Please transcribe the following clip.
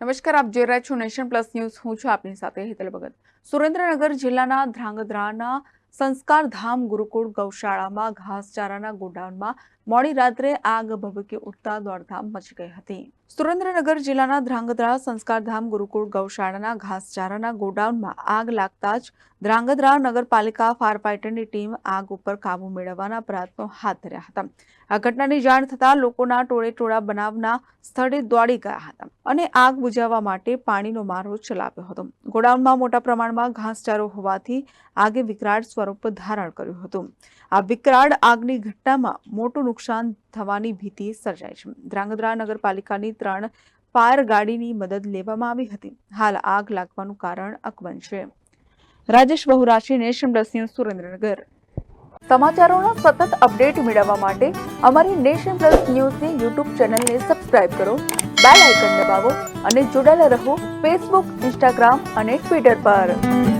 નમસ્કાર, આપ જોઈ રહ્યા છો નેશન પ્લસ ન્યૂઝ. હું છું આપની સાથે હેતલ ભગત. સુરેન્દ્રનગર જિલ્લાના ધ્રાંગધ્રાના સંસ્કારધામ ગુરુકુળ ગૌશાળામાં ઘાસચારાના ગોડાઉનમાં મોડી રાત્રે આગ ભભૂકી ઉઠતા દોડધામ મચી ગઈ હતી. સુરેન્દ્રનગર જિલ્લાના ધ્રાંગધ્રા સંસ્કારધામ ગુરુકુળ ગૌશાળાના ઘાસચારાના ગોડાઉનમાં આગ લાગતા જ ધ્રાંગધ્રા નગરપાલિકા ફાયર ફાઇટરની ટીમ આગ ઉપર કાબુ મેળવવાના પ્રયત્નો હાથ ધર્યા હતા. આ ઘટનાની જાણ થતાં લોકોના ટોળેટોળા બનાવના સ્થળે દોડી ગયા હતા અને આગ બુઝાવવા માટે પાણીનો મારો ચલાવ્યો હતો. ગોડાઉનમાં મોટા પ્રમાણમાં ઘાસચારો હોવાથી આગે વિકરાળ સ્વરૂપ ધારણ કર્યું હતું. આ વિકરાળ આગની ઘટનામાં મોટું નુકસાન થવાની ભીતિ સર્જાઈ છે. ધ્રાંગધ્રા નગરપાલિકાની 3 ફાયર ગાડીની મદદ લેવામાં આવી હતી. હાલ આગ લાગવાનું કારણ અકબંધ છે. Rajesh બહુરાશી, nation plus news, Surendranagar. સમાચારોના સતત અપડેટ મેળવવા માટે અમારી નેશન પ્લસ ન્યૂઝની યુટ્યુબ ચેનલને સબસ્ક્રાઇબ કરો, બેલ આઇકન દબાવો અને જોડાયેલા રહો ફેસબુક, ઇન્સ્ટાગ્રામ અને ટ્વિટર પર.